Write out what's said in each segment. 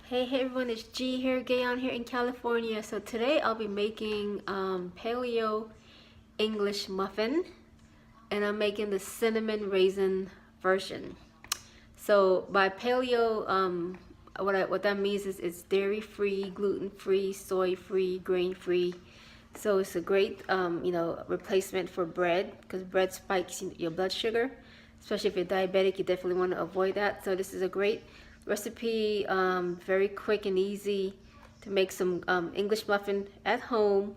Hey everyone, it's G here, Gayon here in California. So today I'll be making paleo English muffin, and I'm making the cinnamon raisin version. So by paleo, what that means is it's dairy free, gluten free, soy free, grain free. So it's a great replacement for bread, because bread spikes your blood sugar. Especially if you're diabetic, you definitely want to avoid that. So this is a great recipe, very quick and easy to make some English muffin at home.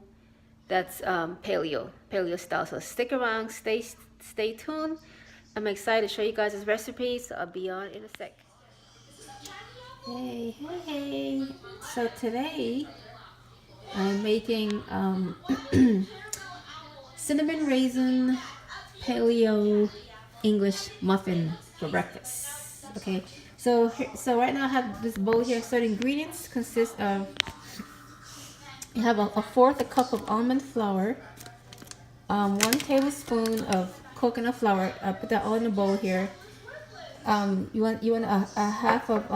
That's paleo style. So stick around, stay tuned. I'm excited to show you guys this recipe, so I'll be on in a sec. Hey. So today I'm making cinnamon raisin paleo English muffin for breakfast. Okay, so right now I have this bowl here. So the ingredients consist of, you have a fourth a cup of almond flour, 1 tablespoon of coconut flour. I put that all in the bowl here. You want a half of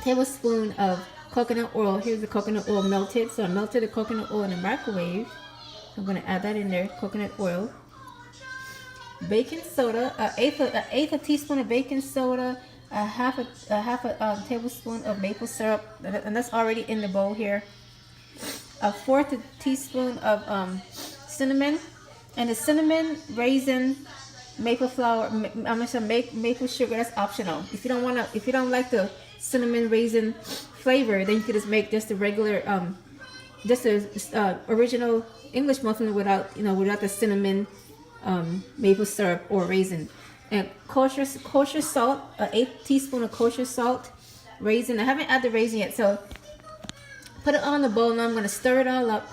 tablespoon of coconut oil. Here's the coconut oil melted. So I melted the coconut oil in the microwave. I'm gonna add that in there, coconut oil. Baking soda, an eighth a teaspoon of baking soda, a half a tablespoon of maple syrup, and that's already in the bowl here. A fourth a teaspoon of cinnamon, and the cinnamon, raisin, maple flour. I'm gonna make maple sugar. That's optional. If you don't like the cinnamon raisin flavor, then you could just make just the regular, just a original English muffin without the cinnamon, maple syrup or raisin. And kosher salt, an eighth teaspoon of kosher salt, raisin. I haven't added the raisin yet, so put it on the bowl. Now I'm gonna stir it all up,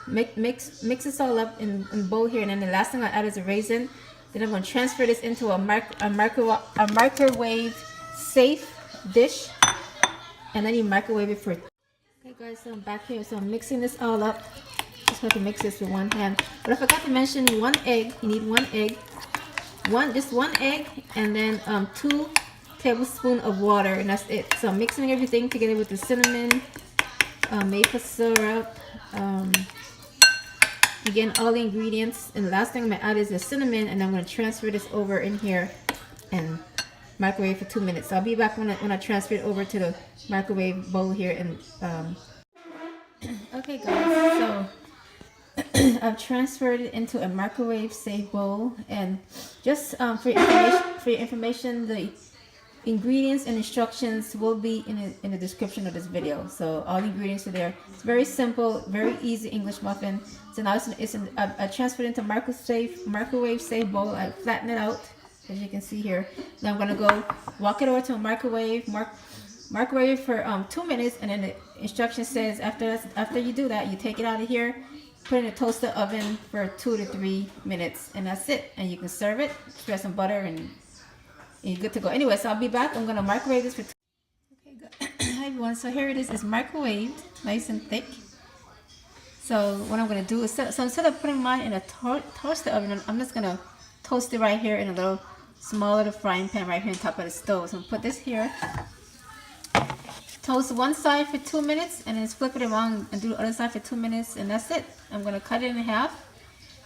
mix this all up in the bowl here, and then the last thing I add is the raisin. Then I'm gonna transfer this into a microwave safe dish, and then you microwave it for. Okay guys, so I'm back here. So I'm mixing this all up. Just have to mix this with one hand. But I forgot to mention one egg. You need one egg. Just one egg, and then 2 tablespoons of water, and that's it. So I'm mixing everything together with the cinnamon, maple syrup, again, all the ingredients. And the last thing I'm gonna add is the cinnamon, and I'm gonna transfer this over in here and microwave for 2 minutes. So I'll be back when I transfer it over to the microwave bowl here. And okay guys, so I've transferred it into a microwave safe bowl, and just for your information, the ingredients and instructions will be in the description of this video. So all the ingredients are there. It's very simple, very easy English muffin. So now I transferred it into microwave safe bowl. I flatten it out, as you can see here. Now I'm gonna go walk it over to a microwave for 2 minutes, and then the instruction says after you do that, you take it out of here, put it in a toaster oven for 2 to 3 minutes, and that's it. And you can serve it, spread some butter, and you're good to go. Anyway, so I'll be back. I'm gonna microwave this for okay, good. Hi everyone, so here it is. It's microwaved, nice and thick. So what I'm gonna do is, so instead of putting mine in a toaster oven, I'm just gonna toast it right here in a little small little frying pan right here on top of the stove. So I'm gonna put this here, toast one side for 2 minutes, and then just flip it around and do the other side for 2 minutes, and that's it. I'm gonna cut it in half,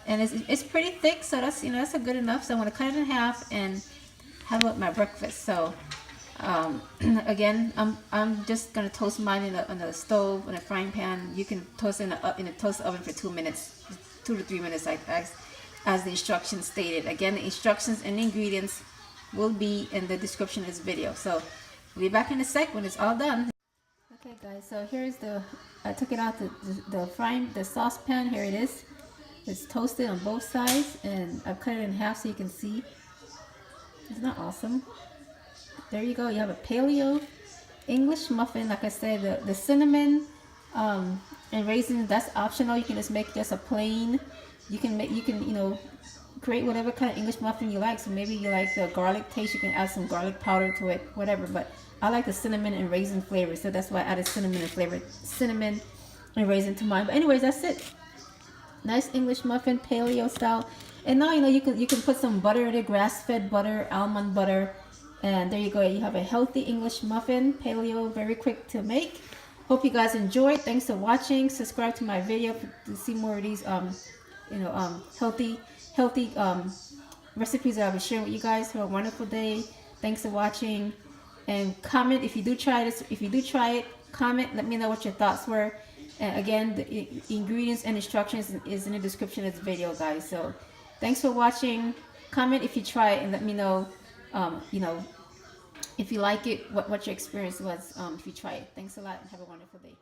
and it's pretty thick, so that's that's a good enough. So I'm gonna cut it in half and have it with my breakfast. So again, I'm just gonna toast mine on the stove in a frying pan. You can toast it in a toaster oven for 2 minutes, 2 to 3 minutes, like as the instructions stated. Again, the instructions and the ingredients will be in the description of this video. So we'll be back in a sec when it's all done. Okay guys, so here's I took it out the saucepan. Here it is. It's toasted on both sides, and I've cut it in half so you can see. Isn't that awesome? There you go. You have a paleo English muffin. Like I said, the cinnamon and raisin, that's optional. You can just make just a plain. You can create whatever kind of English muffin you like. So maybe you like the garlic taste, you can add some garlic powder to it, whatever. But I like the cinnamon and raisin flavor, so that's why I added cinnamon and raisin to mine. But anyways, that's it. Nice English muffin, paleo style. And now you can put some butter in it, grass-fed butter, almond butter, And there you go. You have a healthy English muffin, paleo, very quick to make. Hope you guys enjoyed. Thanks for watching. Subscribe to my video to see more of these healthy recipes that I'll be sharing with you guys. Have a wonderful day. Thanks for watching. And comment if you do try this. If you do try it, comment. Let me know what your thoughts were. And again, the ingredients and instructions is in the description of this video, guys. So thanks for watching. Comment if you try it and let me know, if you like it, what your experience was if you try it. Thanks a lot and have a wonderful day.